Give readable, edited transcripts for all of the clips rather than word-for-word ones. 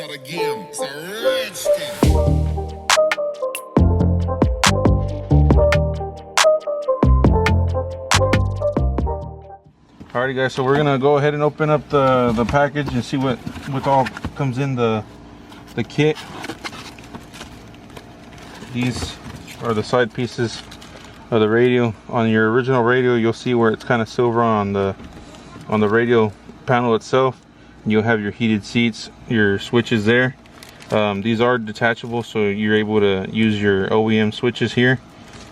out again. It's a redskin. Alrighty guys, so we're gonna go ahead and open up the package and see what all comes in the kit. These are the side pieces of the radio. On your original radio, you'll see where it's kind of silver on the radio panel itself. You'll have your heated seats, your switches there. These are detachable, so you're able to use your OEM switches here.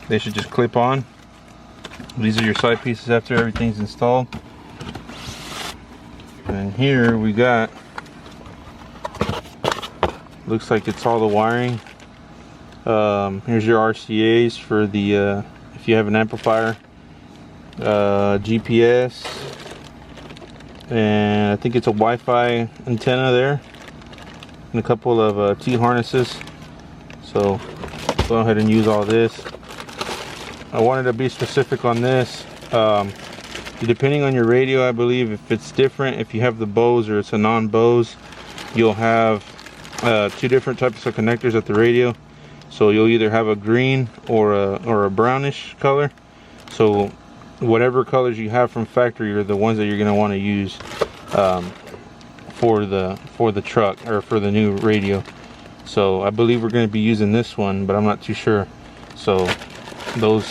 They should just clip on. These are your side pieces after everything's installed. And here we got, looks like it's all the wiring. Here's your RCAs for the if you have an amplifier, GPS, and I think it's a Wi-Fi antenna there, and a couple of T-harnesses. So go ahead and use all this. I wanted to be specific on this. Depending on your radio, I believe if it's different, if you have the Bose or it's a non-Bose, you'll have two different types of connectors at the radio. So you'll either have a green or a brownish color. So whatever colors you have from factory are the ones that you're going to want to use for the truck or for the new radio. So I believe we're going to be using this one, but I'm not too sure. So those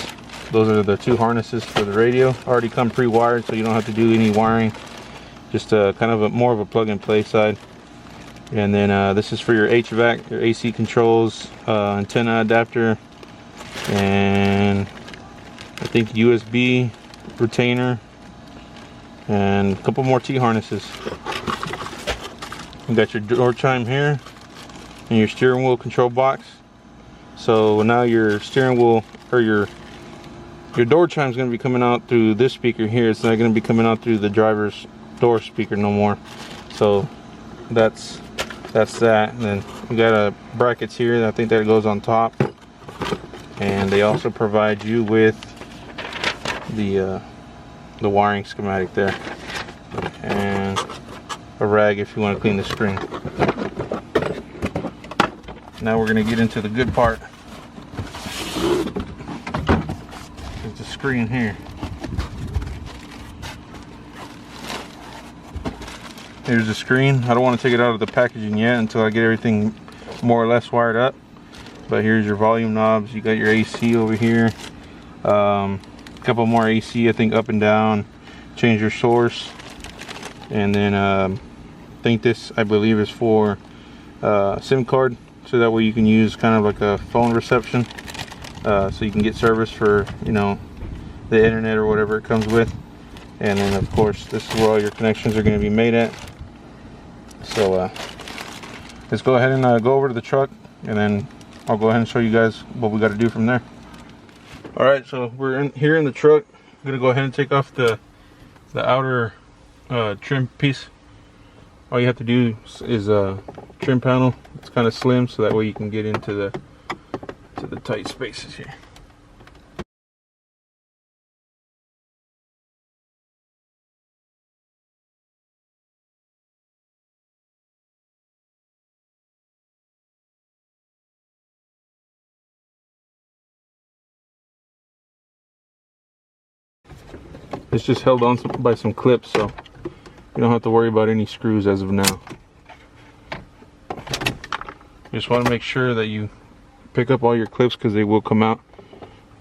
are the two harnesses for the radio. Already come pre-wired, so you don't have to do any wiring. Just kind of more of a plug-and-play side. And then this is for your HVAC, your AC controls, antenna adapter, and I think USB retainer, and a couple more T-harnesses. You got your door chime here, and your steering wheel control box. So now your steering wheel, or your door chime is going to be coming out through this speaker here. It's not going to be coming out through the driver's door speaker no more. So that's that. And then we got brackets here. I think that goes on top. And they also provide you with the wiring schematic there, and a rag if you want to clean the screen. Now we're going to get into the good part. It's the screen here. Here's the screen. I don't want to take it out of the packaging yet until I get everything more or less wired up. But here's your volume knobs. You got your AC over here. A couple more AC, I think, up and down. Change your source. And then I think this, I believe, is for SIM card. So that way you can use kind of like a phone reception. So you can get service for, you know, the internet or whatever it comes with. And then of course this is where all your connections are going to be made at. So let's go ahead and go over to the truck, and then I'll go ahead and show you guys what we got to do from there. Alright, so we're here in the truck. I'm going to go ahead and take off the outer trim piece. All you have to do is trim panel. It's kind of slim, so that way you can get into the tight spaces here. It's just held on by some clips, so you don't have to worry about any screws as of now. You just want to make sure that you pick up all your clips, because they will come out.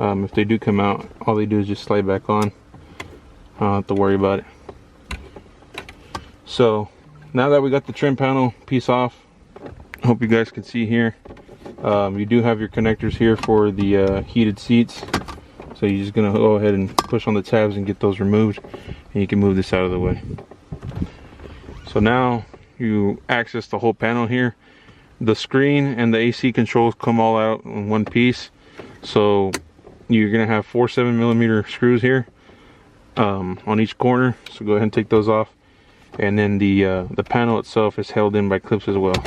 If they do come out, all they do is just slide back on. I don't have to worry about it. So now that we got the trim panel piece off, I hope you guys can see here. You do have your connectors here for the heated seats. So you're just gonna go ahead and push on the tabs and get those removed, and you can move this out of the way. So now you access the whole panel here. The screen and the AC controls come all out in one piece. So you're gonna have 4 7mm screws here on each corner. So go ahead and take those off. And then the panel itself is held in by clips as well.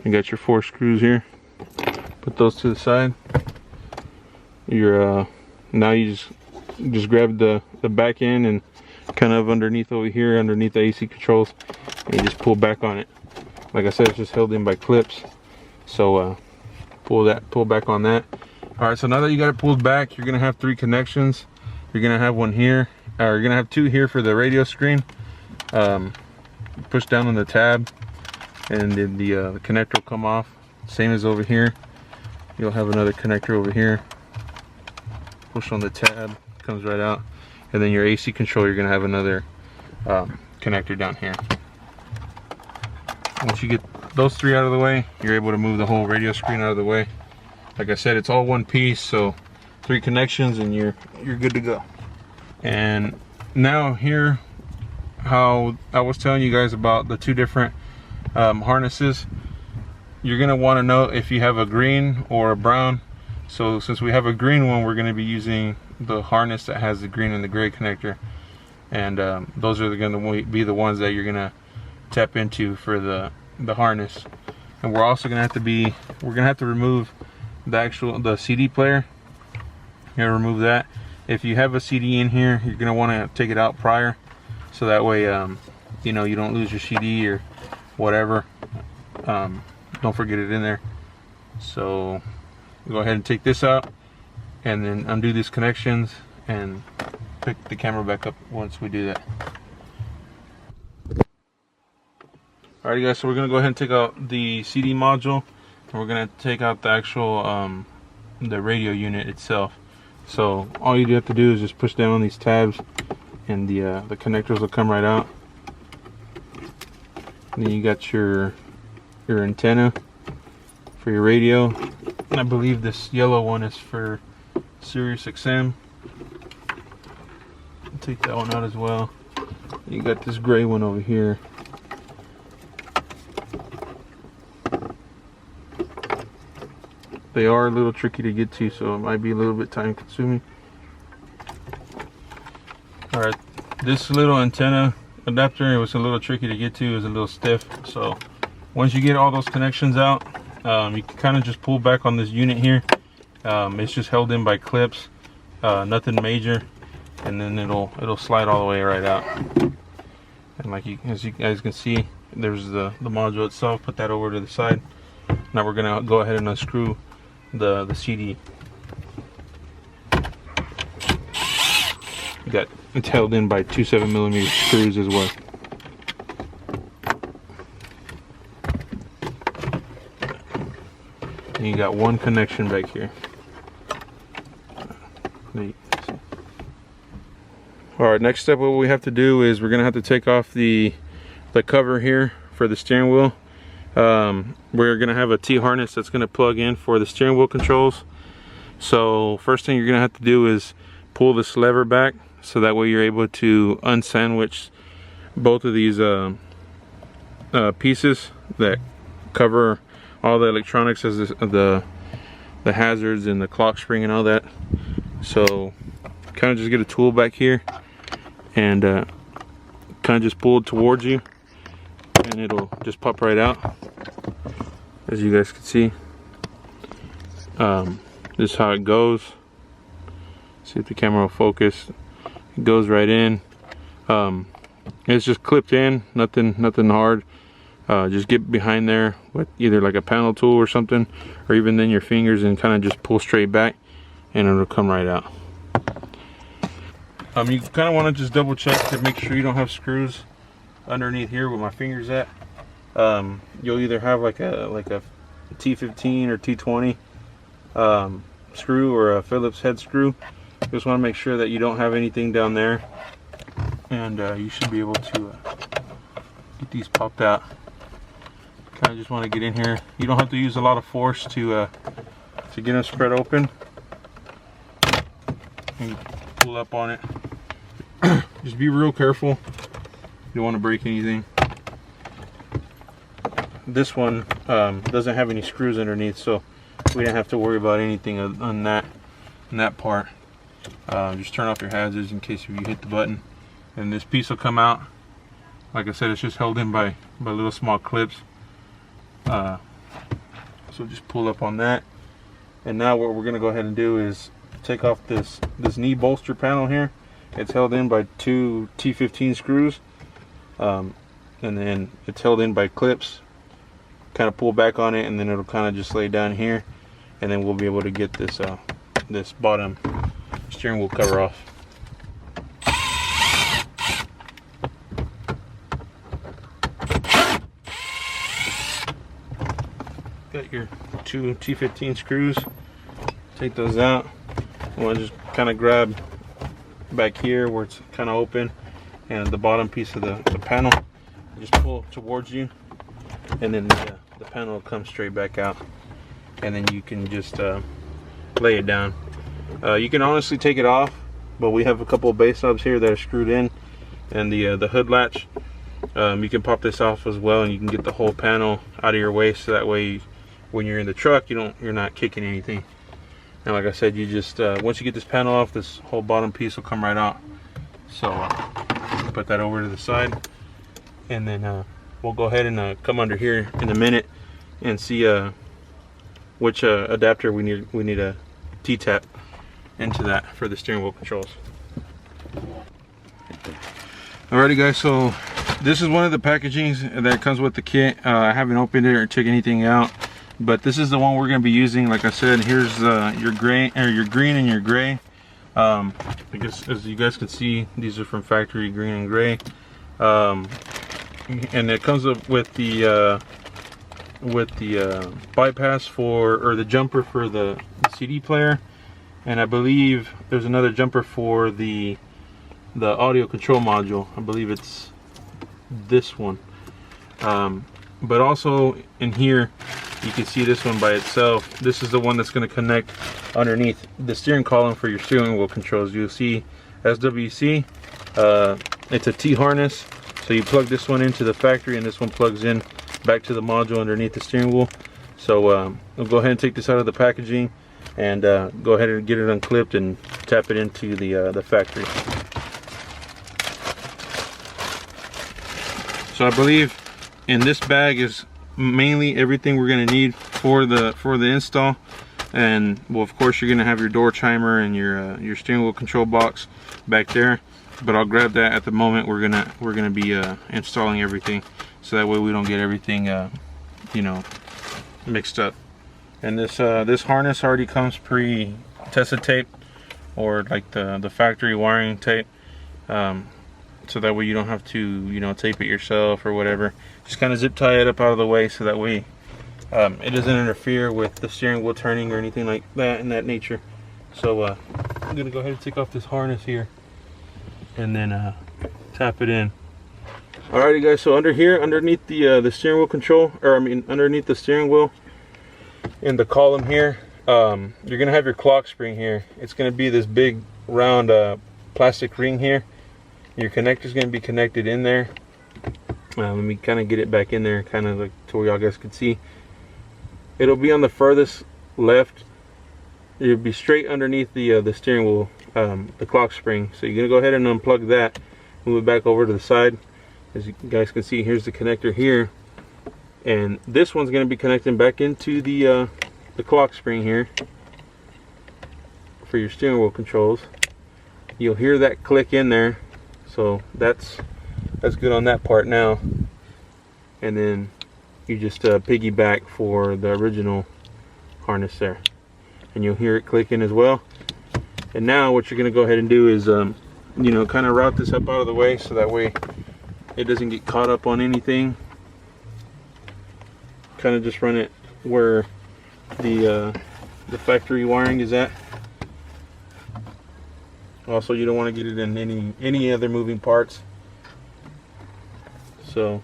You got your 4 screws here. Put those to the side. Your now you just grab the back end and kind of underneath over here, underneath the AC controls, and you just pull back on it. Like I said, it's just held in by clips, so pull back on that. All right, so now that you got it pulled back, you're gonna have 3 connections. You're gonna have one here, or you're gonna have 2 here for the radio screen. Push down on the tab, and then the connector will come off. Same as over here. You'll have another connector over here. Push on the tab, comes right out. And then your AC control, you're gonna have another connector down here. Once you get those 3 out of the way, you're able to move the whole radio screen out of the way. Like I said, it's all one piece, so 3 connections and you're good to go. And now here, how I was telling you guys about the 2 different harnesses, you're gonna want to know if you have a green or a brown. So since we have a green one, we're gonna be using the harness that has the green and the gray connector, and those are gonna be the ones that you're gonna tap into for the harness. And we're also gonna have to remove the CD player. You're gonna remove that. If you have a CD in here, you're gonna want to take it out prior, so that way you know, you don't lose your CD or whatever. Don't forget it in there. So go ahead and take this out, and then undo these connections and pick the camera back up once we do that. Alright guys, so we're gonna go ahead and take out the CD module, and we're gonna take out the actual the radio unit itself. So all you have to do is just push down on these tabs, and the connectors will come right out. And then you got your antenna for your radio, and I believe this yellow one is for Sirius XM. I'll take that one out as well. You got this gray one over here. They are a little tricky to get to, so it might be a little bit time consuming. Alright, this little antenna adapter, it was a little tricky to get to, it was a little stiff. So once you get all those connections out, you can kind of just pull back on this unit here. It's just held in by clips, nothing major, and then it'll slide all the way right out. And as you guys can see, there's the module itself. Put that over to the side. Now we're gonna go ahead and unscrew the CD. It's held in by 2 7mm screws as well. And you got one connection back here. Alright, next step, what we have to do is we're gonna have to take off the cover here for the steering wheel. We're gonna have a T-harness that's gonna plug in for the steering wheel controls. So first thing you're gonna have to do is pull this lever back, so that way you're able to unsandwich both of these pieces that cover all the electronics, as the hazards and the clock spring and all that. So kind of just get a tool back here and kind of just pull it towards you, and it'll just pop right out, as you guys can see. This is how it goes. See if the camera will focus. It goes right in. It's just clipped in, nothing hard. Just get behind there with either like a panel tool or something, or even then your fingers, and kind of just pull straight back, and it'll come right out. You kind of want to just double check to make sure you don't have screws underneath here where my finger's at. You'll either have like a T15 or T20 screw, or a Phillips head screw. Just want to make sure that you don't have anything down there, and you should be able to get these popped out. Kind of just want to get in here. You don't have to use a lot of force to get them spread open. And pull up on it. Just be real careful. You don't want to break anything. This one doesn't have any screws underneath, so we didn't have to worry about anything on that part. Just turn off your hazards in case if you hit the button, and this piece will come out. Like I said, it's just held in by little small clips. So just pull up on that, and now what we're going to go ahead and do is take off this knee bolster panel here. It's held in by 2 T15 screws, and then it's held in by clips. Kind of pull back on it, and then it'll kind of just lay down here, and then we'll be able to get this this bottom steering wheel cover off. Got your 2 T15 screws. Take those out. I want to just kind of grab back here where it's kind of open, and the bottom piece of the panel. Just pull towards you, and then the panel will come straight back out, and then you can just lay it down. You can honestly take it off, but we have a couple of base knobs here that are screwed in, and the hood latch. You can pop this off as well, and you can get the whole panel out of your way, so that way when you're in the truck you're not kicking anything. And like I said, you just once you get this panel off, this whole bottom piece will come right out. So put that over to the side, and then we'll go ahead and come under here in a minute and see which adapter we need a T-tap into that for the steering wheel controls. Alrighty guys, so this is one of the packagings that comes with the kit. I haven't opened it or took anything out, but this is the one we're going to be using. Like I said, here's your gray, or your green and your gray. I guess as you guys can see, these are from factory, green and gray. And it comes up with the bypass or the jumper for the CD player, and I believe there's another jumper for the audio control module. I believe it's this one. But also in here you can see this one by itself. This is the one that's going to connect underneath the steering column for your steering wheel controls. You'll see SWC. It's a T harness, so you plug this one into the factory, and this one plugs in back to the module underneath the steering wheel. So we'll go ahead and take this out of the packaging and go ahead and get it unclipped and tap it into the factory. So I believe in this bag is mainly everything we're going to need for the install. And well, of course, you're going to have your door chimer and your steering wheel control box back there, but I'll grab that at the moment. We're gonna be installing everything, so that way we don't get everything you know, mixed up. And this harness already comes pre-tested tape, or like the factory wiring tape, so that way you don't have to, you know, tape it yourself or whatever. Just kind of zip tie it up out of the way, so that way it doesn't interfere with the steering wheel turning or anything like that in that nature. So I'm gonna go ahead and take off this harness here and then tap it in. Alrighty guys, so under here, underneath the steering wheel control, or I mean underneath the steering wheel in the column here, you're gonna have your clock spring here. It's gonna be this big round plastic ring here. Your connector's gonna be connected in there. Let me kind of get it back in there, kind of like to where y'all guys can see. It'll be on the furthest left. It'll be straight underneath the steering wheel, the clock spring. So you're gonna go ahead and unplug that, move it back over to the side. As you guys can see, here's the connector here, and this one's gonna be connecting back into the clock spring here for your steering wheel controls. You'll hear that click in there, so that's good on that part now. And then you just piggyback for the original harness there, and you'll hear it clicking as well. And now what you're going to go ahead and do is you know, kind of route this up out of the way, so that way it doesn't get caught up on anything. Kind of just run it where the factory wiring is at. Also, you don't want to get it in any other moving parts, so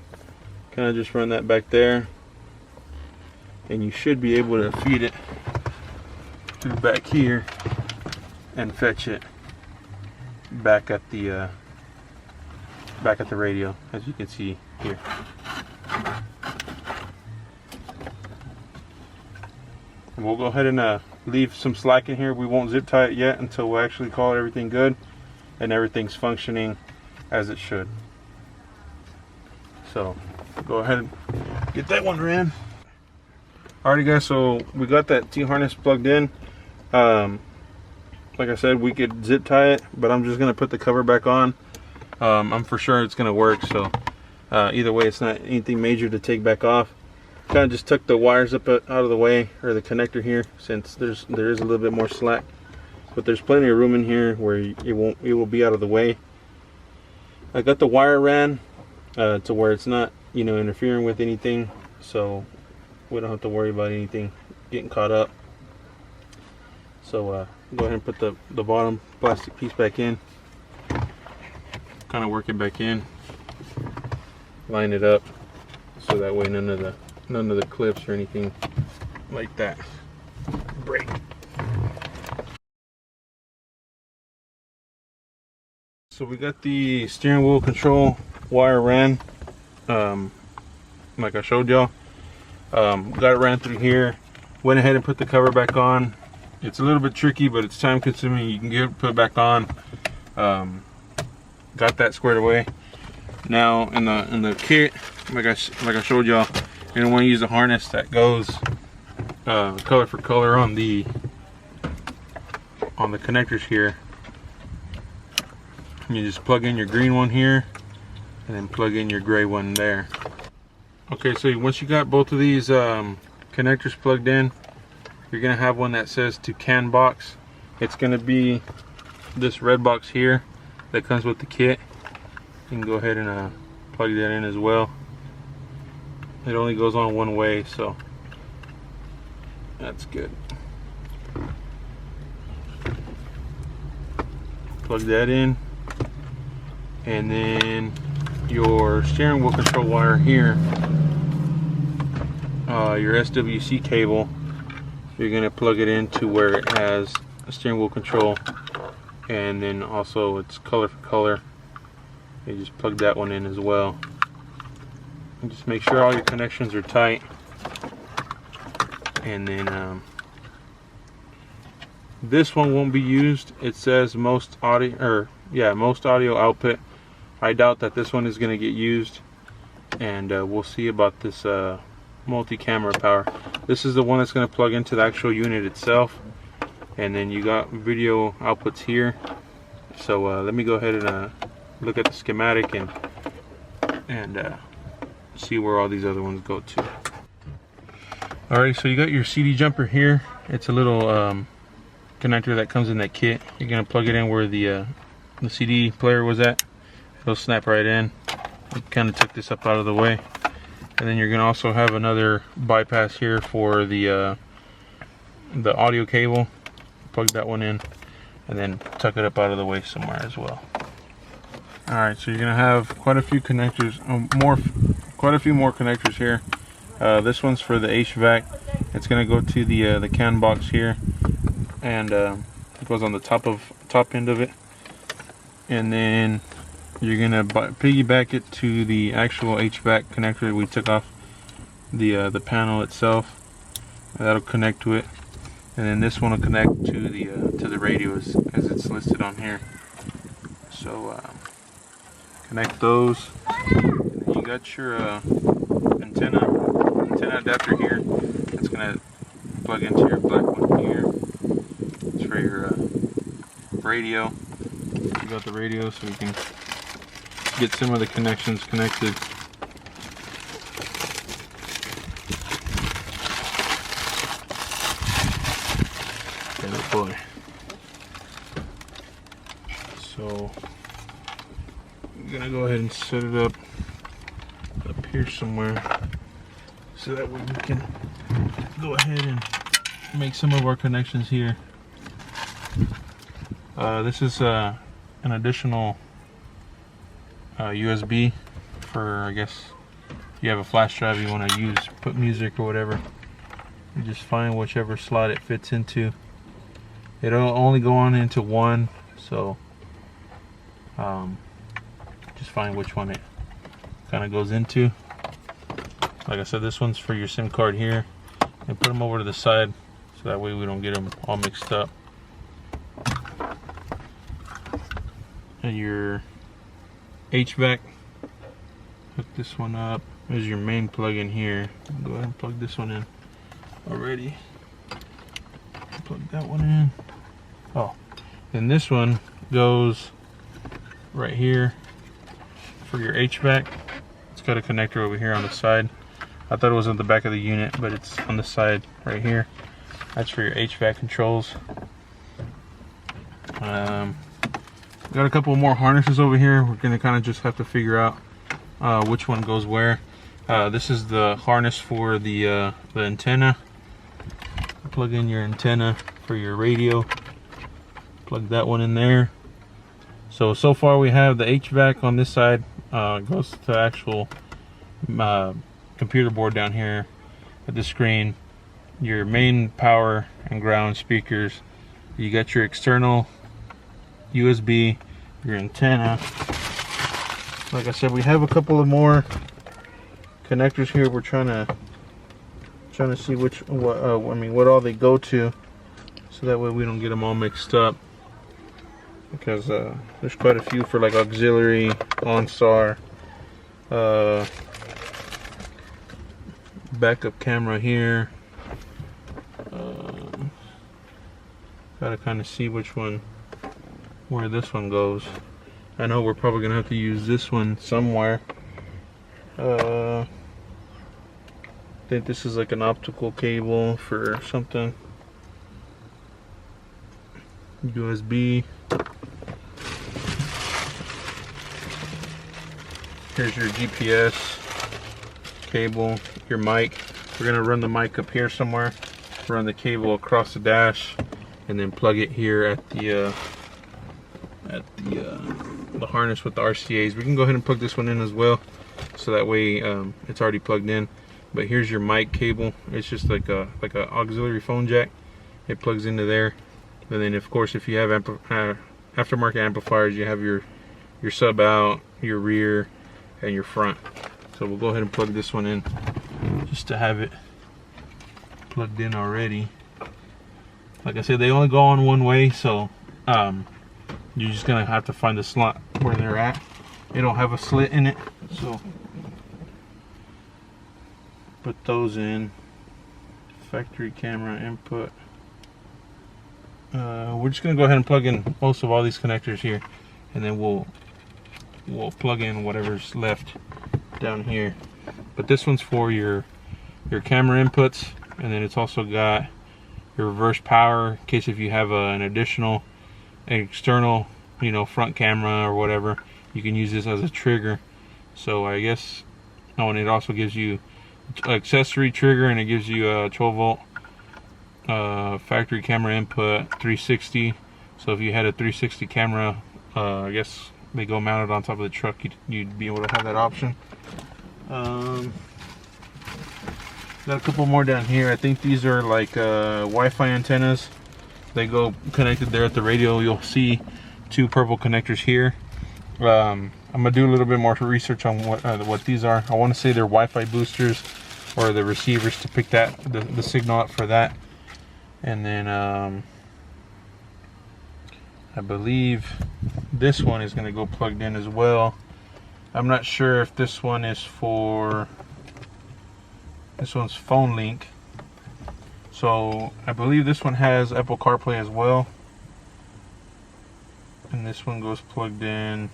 kind of just run that back there, and you should be able to feed it through back here and fetch it back at the radio, as you can see here. We'll go ahead and leave some slack in here. We won't zip tie it yet until we actually call everything good and everything's functioning as it should. So go ahead and get that one ran. Alrighty guys, so we got that T-harness plugged in. like I said, we could zip tie it, but I'm just gonna put the cover back on. I'm for sure it's gonna work, so either way, it's not anything major to take back off. Kind of just tuck the wires up out of the way, or the connector here, since there is a little bit more slack, but there's plenty of room in here where it will be out of the way. I got the wire ran to where it's not, you know, interfering with anything, so we don't have to worry about anything getting caught up. So go ahead and put the bottom plastic piece back in, kind of work it back in, line it up so that way none of the clips or anything like that break. So we got the steering wheel control wire ran, like I showed y'all. Got it ran through here, went ahead and put the cover back on. It's a little bit tricky, but it's time consuming. You can put it back on. Got that squared away. Now in the kit, like I showed y'all, you're gonna want to use a harness that goes color for color on the connectors here. You just plug in your green one here, and then plug in your gray one there. Okay, so once you got both of these connectors plugged in, you're gonna have one that says to CAN box. It's gonna be this red box here that comes with the kit. You can go ahead and plug that in as well. It only goes on one way, so that's good. Plug that in, and then your steering wheel control wire here, your SWC cable, you're going to plug it into where it has a steering wheel control, and then also it's color for color. You just plug that one in as well, and just make sure all your connections are tight. And then this one won't be used. It says most audio, most audio output. I doubt that this one is going to get used, and we'll see about this multi-camera power. This is the one that's going to plug into the actual unit itself, and then you got video outputs here. So let me go ahead and look at the schematic and see where all these other ones go to. Alright, so you got your CD jumper here. It's a little connector that comes in that kit. You're going to plug it in where the CD player was at. It'll snap right in. I kind of took this up out of the way. And then you're going to also have another bypass here for the audio cable. Plug that one in, and then tuck it up out of the way somewhere as well. Alright, so you're going to have quite a few connectors, quite a few more connectors here. This one's for the HVAC. It's going to go to the CAN box here, and it goes on the top end of it. And then you're gonna piggyback it to the actual HVAC connector we took off the panel itself. That'll connect to it, and then this one will connect to the radio as it's listed on here. So connect those, and then you got your antenna adapter here. It's gonna plug into your black one here. It's for your radio. You got the radio, so we can get some of the connections connected. Oh boy. So I'm gonna go ahead and set it up here somewhere, so that way we can go ahead and make some of our connections here. This is an additional USB for, I guess, if you have a flash drive you want to use, put music or whatever. You just find whichever slot it fits into. It'll only go on into one, so just find which one it kind of goes into. Like I said, this one's for your SIM card here, and put them over to the side so that way we don't get them all mixed up. And your HVAC, hook this one up. There's your main plug in here. Go ahead and plug this one in already. Plug that one in. Oh, Then this one goes right here for your HVAC. It's got a connector over here on the side. I thought it was on the back of the unit, but it's on the side right here. That's for your HVAC controls. Got a couple more harnesses over here. We're gonna kind of just have to figure out which one goes where. This is the harness for the antenna. Plug in your antenna for your radio. Plug that one in there. So far we have the HVAC on this side. Goes to the actual computer board down here at the screen. Your main power and ground speakers. You got your external USB, your antenna. Like I said, we have a couple of more connectors here. We're trying to see what all they go to, so that way we don't get them all mixed up. Because there's quite a few for like auxiliary, OnStar, backup camera here. Gotta kind of see which one, where this one goes. I know we're probably gonna have to use this one somewhere. I think this is like an optical cable for something. USB. Here's your GPS cable, your mic. We're gonna run the mic up here somewhere. Run the cable across the dash, and then plug it here at the harness with the RCA's. We can go ahead and plug this one in as well, so that way it's already plugged in. But here's your mic cable. It's just like a auxiliary phone jack. It plugs into there. And then of course, if you have aftermarket amplifiers, you have your sub out, your rear, and your front. So we'll go ahead and plug this one in just to have it plugged in already. Like I said, they only go on one way, so you're just gonna have to find the slot where they're at. They don't have a slit in it, so put those in. Factory camera input. We're just gonna go ahead and plug in most of all these connectors here, and then we'll plug in whatever's left down here. But this one's for your camera inputs, and then it's also got your reverse power in case if you have an additional external, front camera or whatever, you can use this as a trigger. So I guess, and it also gives you accessory trigger, and it gives you a 12 volt factory camera input 360. So if you had a 360 camera, I guess they go mounted on top of the truck, you'd be able to have that option. Got a couple more down here. I think these are like Wi-Fi antennas. They go connected there at the radio. You'll see two purple connectors here. I'm gonna do a little bit more research on what these are. I want to say they're Wi-Fi boosters or the receivers to pick the signal up for that. And then I believe this one is going to go plugged in as well. I'm not sure if this one is for, this one's phone link. So I believe this one has Apple CarPlay as well. And this one goes plugged in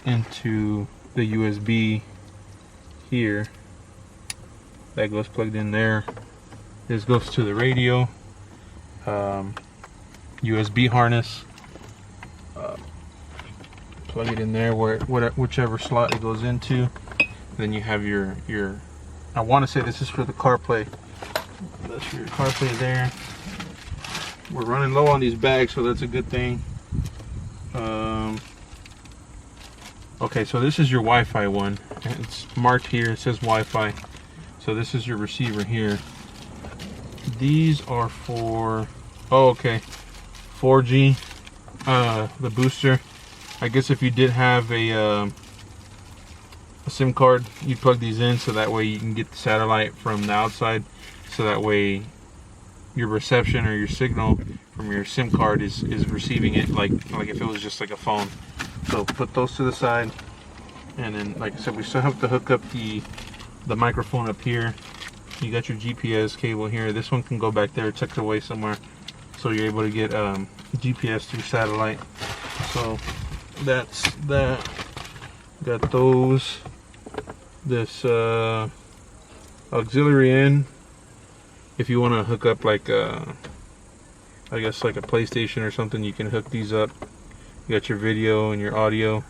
into the USB here. That goes plugged in there. This goes to the radio, USB harness. Plug it in there whichever slot it goes into. Then you have your I want to say this is for the CarPlay. That's for your CarPlay there. We're running low on these bags, so that's a good thing. Okay, so this is your Wi-Fi one. It's marked here. It says Wi-Fi. So this is your receiver here. These are for 4G, the booster. I guess if you did have a SIM card, you plug these in so that way you can get the satellite from the outside, so that way your reception or your signal from your SIM card is receiving it like if it was just like a phone. So put those to the side, and then like I said, we still have to hook up the microphone up here. You got your GPS cable here. This one can go back there, tucked away somewhere, so you're able to get GPS through satellite. So that's that. Got those. This auxiliary in. If you want to hook up like I guess like a PlayStation or something, you can hook these up. You got your video and your audio.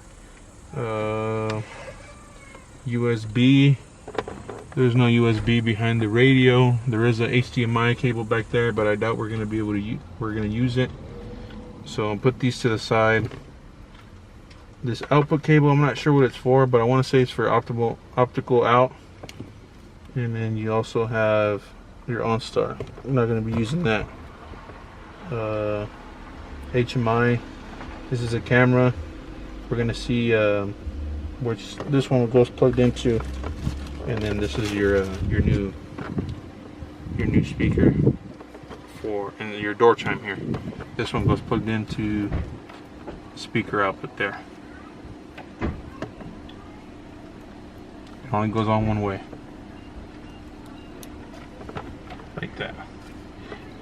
USB. There's no USB behind the radio. There is a HDMI cable back there, but I doubt we're gonna be able to use it. So I'll put these to the side. This output cable, I'm not sure what it's for, but I want to say it's for optical out. And then you also have your OnStar. I'm not going to be using that. HMI. This is a camera. We're going to see which this one goes plugged into, and then this is your new speaker for, and your door chime here. This one goes plugged into speaker output there. It only goes on one way, like that.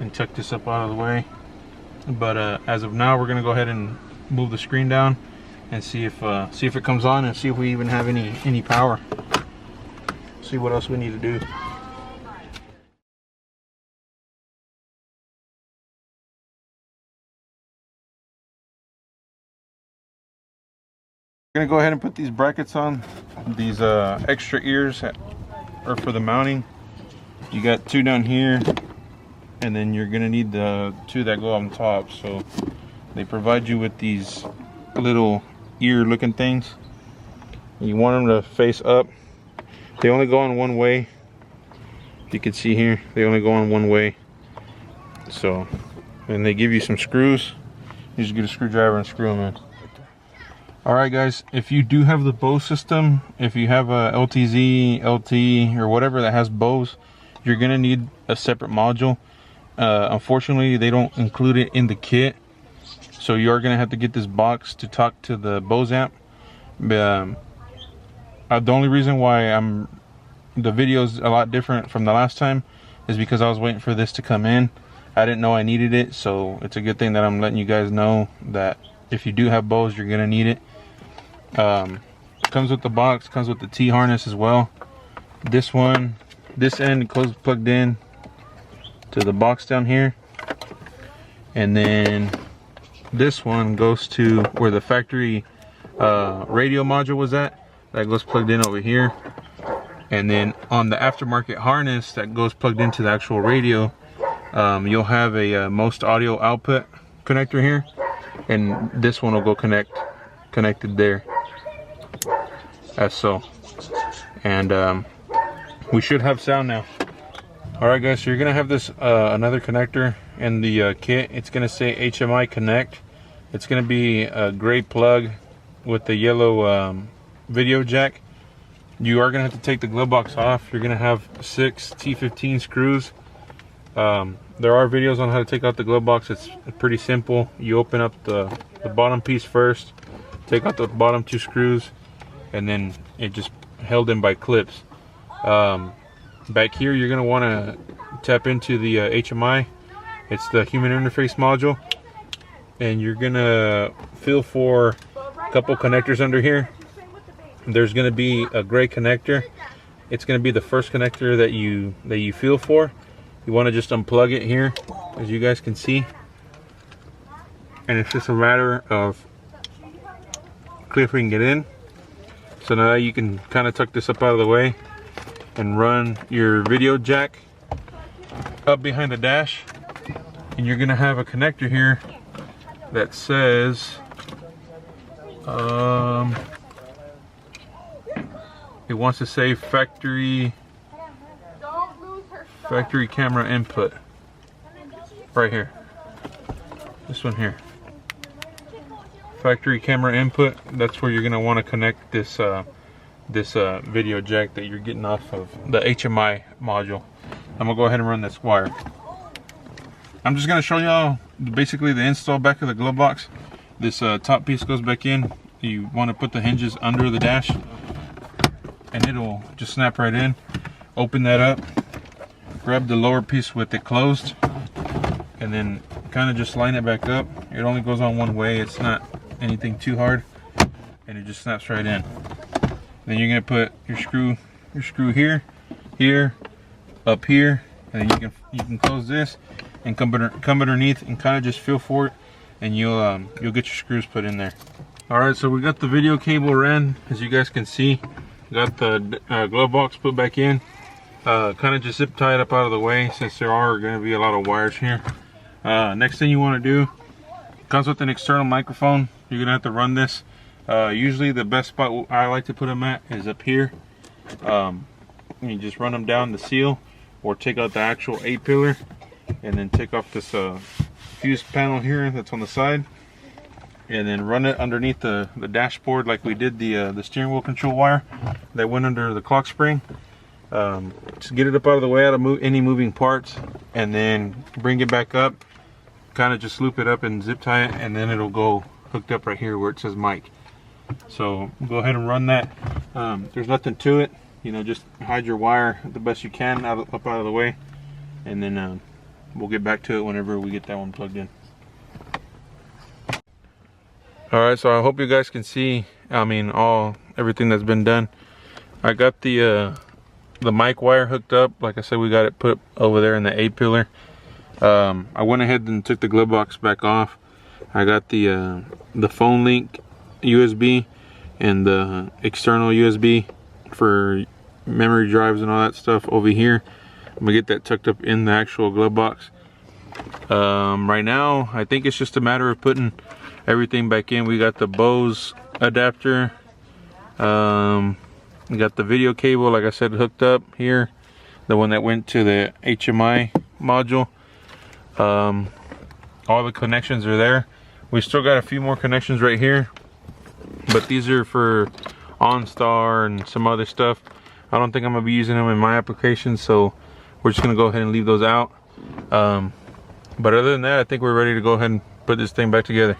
And tuck this up out of the way. But as of now, we're gonna go ahead and move the screen down and see if it comes on, and see if we even have any power. See what else we need to do. We're gonna go ahead and put these brackets on. These extra ears are for the mounting. You got two down here, and then you're gonna need the two that go on top. So they provide you with these little ear looking things. You want them to face up. They only go on one way. You can see here, they only go on one way. So, and they give you some screws. You just get a screwdriver and screw them in. Alright guys, if you do have the Bose system, if you have a LTZ, LT, or whatever that has Bose, you're going to need a separate module. Unfortunately, they don't include it in the kit. So you are going to have to get this box to talk to the Bose amp. The only reason why the video is a lot different from the last time is because I was waiting for this to come in. I didn't know I needed it, so it's a good thing that I'm letting you guys know that if you do have Bose, you're going to need it. Comes with the box, comes with the T harness as well. This end goes plugged in to the box down here, and then this one goes to where the factory radio module was at. That goes plugged in over here, and then on the aftermarket harness that goes plugged into the actual radio, you'll have a most audio output connector here, and this one will go connected there, as so. And we should have sound now. Alright guys, so you're gonna have this another connector in the kit. It's gonna say HMI connect. It's gonna be a gray plug with the yellow video jack. You are gonna have to take the glove box off. You're gonna have 6 T15 screws. There are videos on how to take out the glove box. It's pretty simple. You open up the bottom piece first, take out the bottom 2 screws, and then it just held in by clips. Back here, you're going to want to tap into the HMI. It's the human interface module, and you're going to feel for a couple connectors under here. There's going to be a gray connector. It's going to be the first connector that you feel for. You want to just unplug it here, as you guys can see, and it's just a matter of clipping it in. So now you can kind of tuck this up out of the way and run your video jack up behind the dash, and you're gonna have a connector here that says it wants to say factory camera input right here. This one here, factory camera input. That's where you're gonna want to connect this video jack that you're getting off of the HMI module. I'm gonna go ahead and run this wire. I'm just gonna show y'all basically the install back of the glove box. This top piece goes back in. You want to put the hinges under the dash, and it'll just snap right in. Open that up, grab the lower piece with it closed, and then kind of just line it back up It only goes on one way. It's not anything too hard, and it just snaps right in. Then you're gonna put your screw here, here, up here, and then you can close this and come underneath and kind of just feel for it, and you'll get your screws put in there. All right, so we got the video cable ran, as you guys can see. Got the glove box put back in. Kind of just zip tie it up out of the way, since there are going to be a lot of wires here. Next thing you want to do, comes with an external microphone. You're gonna have to run this. Usually the best spot I like to put them at is up here. You just run them down the seal, or take out the actual A-pillar, and then take off this fuse panel here that's on the side, and then run it underneath the dashboard like we did the steering wheel control wire that went under the clock spring. Just get it up out of the way, out of any moving parts, and then bring it back up, kind of just loop it up and zip tie it, and then it'll go hooked up right here where it says mic. So go ahead and run that. There's nothing to it, you know, just hide your wire the best you can up out of the way, and then we'll get back to it whenever we get that one plugged in. All right, so I hope you guys can see, everything that's been done. I got the mic wire hooked up. Like I said, we got it put over there in the A-pillar. I went ahead and took the glove box back off. I got the phone link USB and the external USB for memory drives and all that stuff over here. I'm gonna get that tucked up in the actual glove box. Right now, I think it's just a matter of putting everything back in. We got the Bose adapter. We got the video cable, like I said, hooked up here. The one that went to the HMI module. All the connections are there. We still got a few more connections right here, but these are for OnStar and some other stuff. I don't think I'm gonna be using them in my application, so we're just gonna go ahead and leave those out. But other than that, I think we're ready to go ahead and put this thing back together.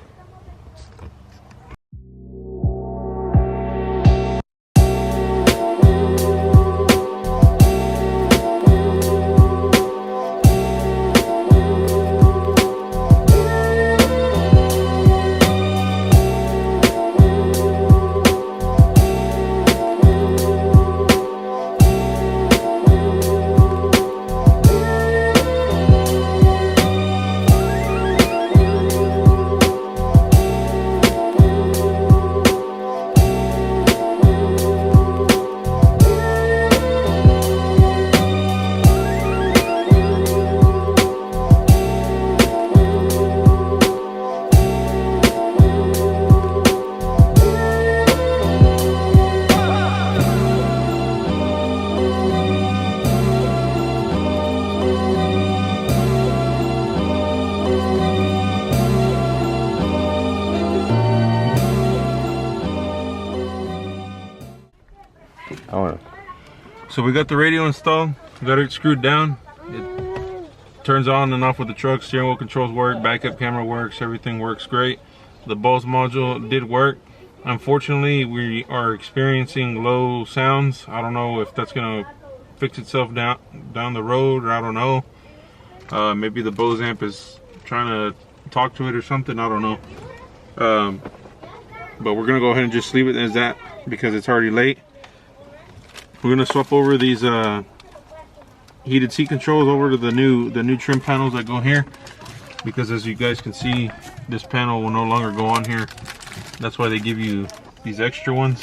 So we got the radio installed, got it screwed down. It turns on and off with the truck. Steering wheel controls work, backup camera works, everything works great. The Bose module did work. Unfortunately, we are experiencing low sounds. I don't know if that's gonna fix itself down the road, or I don't know. Maybe the Bose amp is trying to talk to it or something, I don't know. But we're gonna go ahead and just leave it as that because it's already late. We're gonna swap over these heated seat controls over to the new trim panels that go here, because as you guys can see, this panel will no longer go on here. That's why they give you these extra ones.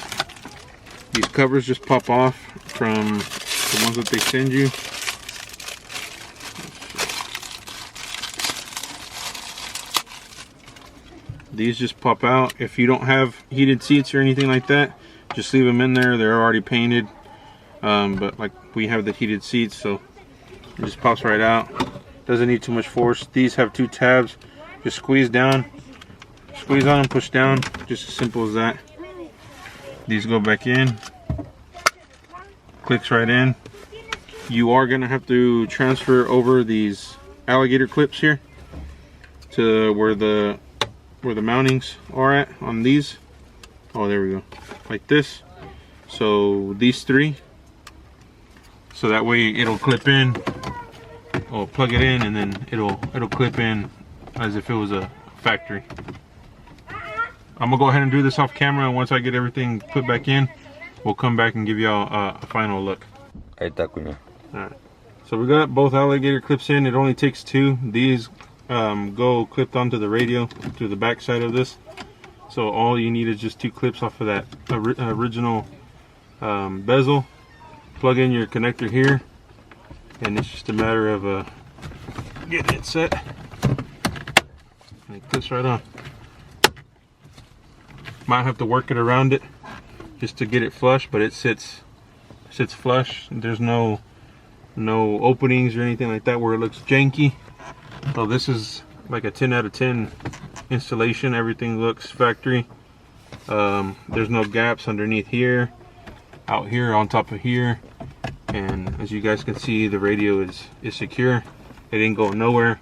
These covers just pop off from the ones that they send you. These just pop out. If you don't have heated seats or anything like that, just leave them in there. They're already painted. But like we have the heated seats, so it just pops right out. Doesn't need too much force. These have two tabs. Just squeeze down, squeeze on and push down. Just as simple as that. These go back in. Clicks right in. You are gonna have to transfer over these alligator clips here to where the mountings are at on these. Oh, there we go. Like this. So these three. So that way it'll clip in. Or plug it in, and then it'll clip in as if it was a factory. I'm gonna go ahead and do this off camera, and once I get everything put back in, we'll come back and give y'all a final look. Alright, so we got both alligator clips in. It only takes 2. These go clipped onto the radio to the back side of this. So all you need is just 2 clips off of that original bezel. Plug in your connector here, and it's just a matter of getting it set. And it clips right on. Might have to work it around it just to get it flush, but it sits flush. There's no openings or anything like that where it looks janky. So this is like a 10 out of 10 installation. Everything looks factory. There's no gaps underneath here, out here, on top of here, and as you guys can see, the radio is secure. It ain't going nowhere.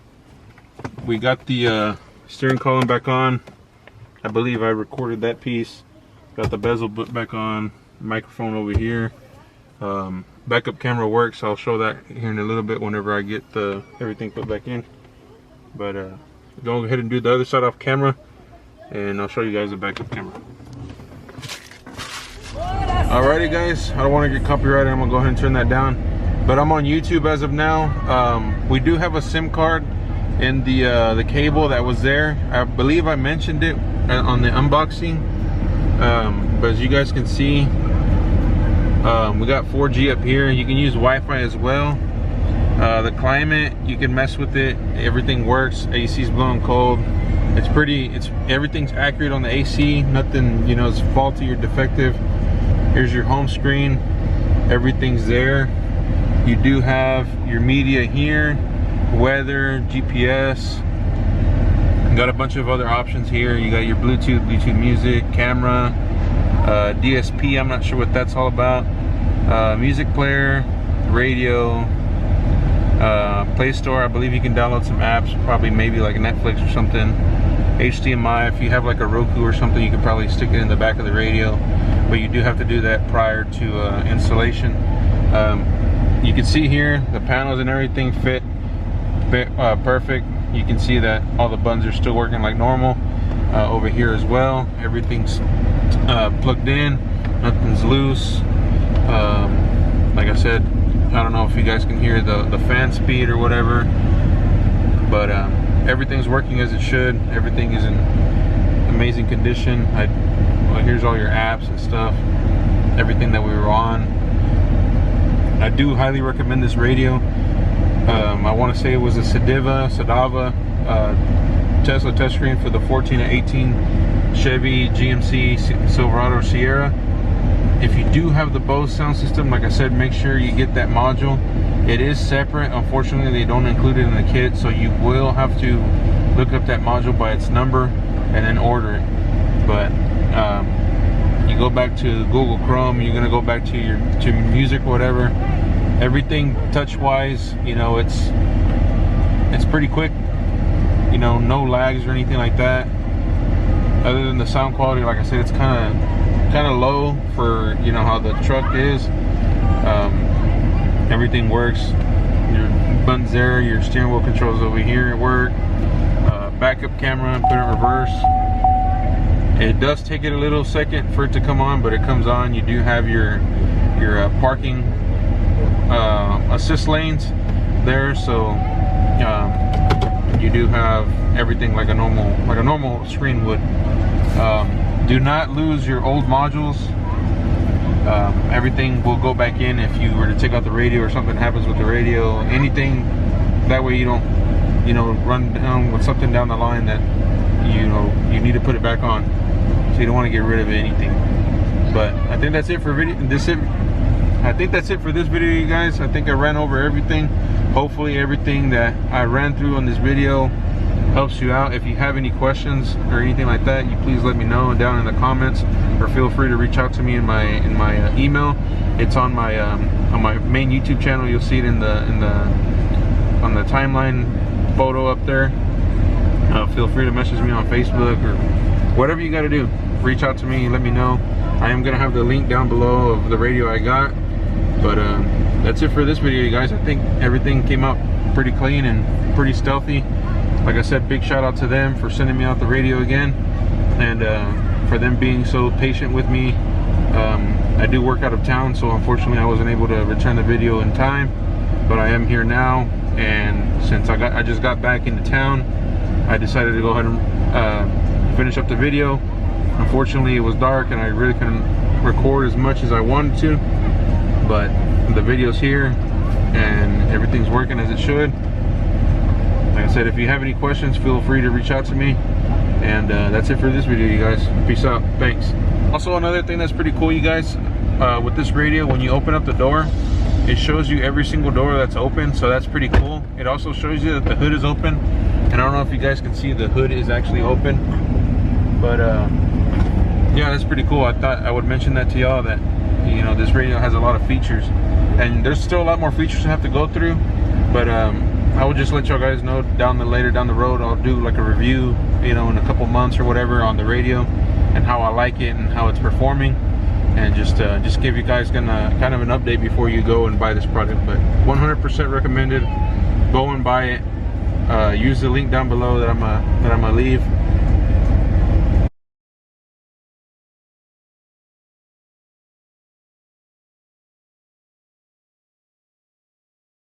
We got the steering column back on. I believe I recorded that piece. Got the bezel back on, microphone over here. Backup camera works. I'll show that here in a little bit whenever I get everything put back in. But go ahead and do the other side off camera, and I'll show you guys the backup camera. Alrighty guys, I don't want to get copyrighted. I'm gonna go ahead and turn that down. But I'm on YouTube as of now. We do have a SIM card in the cable that was there. I believe I mentioned it on the unboxing. But as you guys can see, we got 4G up here. You can use Wi-Fi as well. The climate, you can mess with it. Everything works. AC's blowing cold. Everything's accurate on the AC. Nothing, is faulty or defective. Here's your home screen. Everything's there. You do have your media here, weather, GPS. You got a bunch of other options here. You got your Bluetooth music, camera, DSP. I'm not sure what that's all about. Music player, radio, Play Store. I believe you can download some apps, probably maybe like Netflix or something. HDMI. If you have like a Roku or something, you can probably stick it in the back of the radio, but you do have to do that prior to installation. You can see here the panels and everything fit perfect. You can see that all the buttons are still working like normal. Over here as well, everything's plugged in, nothing's loose. Like I said, I don't know if you guys can hear the fan speed or whatever, but everything's working as it should. Everything is in amazing condition. Well, here's all your apps and stuff, everything that we were on. I do highly recommend this radio. I want to say it was a Cidava Tesla touchscreen for the 14 and 18 Chevy GMC Silverado Sierra. If you do have the Bose sound system, like I said, make sure you get that module. It is separate. Unfortunately, they don't include it in the kit, so you will have to look up that module by its number and then order it. But you go back to Google Chrome, you're gonna go back to music, whatever. Everything touch-wise, it's pretty quick. No lags or anything like that. Other than the sound quality, like I said, it's kind of low for how the truck is. Everything works. Your buttons there, your steering wheel controls over here work. Backup camera, put it in reverse. It does take it a little second for it to come on, but it comes on. You do have your parking assist lanes there, so you do have everything like a normal screen would. Do not lose your old modules. Everything will go back in if you were to take out the radio or something happens with the radio, anything. That way you don't run down with something down the line that you need to put it back on, so you don't want to get rid of anything. But I think that's it for I think that's it for this video, you guys. I think I ran over everything. Hopefully everything that I ran through on this video helps you out. If you have any questions or anything like that, you please let me know down in the comments, or feel free to reach out to me in my email. It's on my main YouTube channel. You'll see it on the timeline photo up there. Feel free to message me on Facebook or whatever you got to do. Reach out to me, let me know. I am gonna have the link down below of the radio I got. But that's it for this video, you guys. I think everything came out pretty clean and pretty stealthy. like I said, big shout out to them for sending me out the radio again, and for them being so patient with me. I do work out of town, so unfortunately I wasn't able to return the video in time, but I am here now, and since I just got back into town, I decided to go ahead and finish up the video. Unfortunately, it was dark and I really couldn't record as much as I wanted to, but the video's here and everything's working as it should. Like I said, if you have any questions, feel free to reach out to me. And that's it for this video, you guys. Peace out. Thanks. Also, another thing that's pretty cool, you guys, with this radio, when you open up the door, it shows you every single door that's open, so that's pretty cool. It also shows you that the hood is open, and I don't know if you guys can see, the hood is actually open, but yeah, that's pretty cool. I thought I would mention that to y'all, that, you know, this radio has a lot of features, and there's still a lot more features to have to go through, but I would just let y'all guys know later down the road, I'll do like a review, you know, in a couple months or whatever on the radio, and how I like it and how it's performing, and just give you guys kind of an update before you go and buy this product. But 100% recommended. Go and buy it. Use the link down below that I'm gonna leave.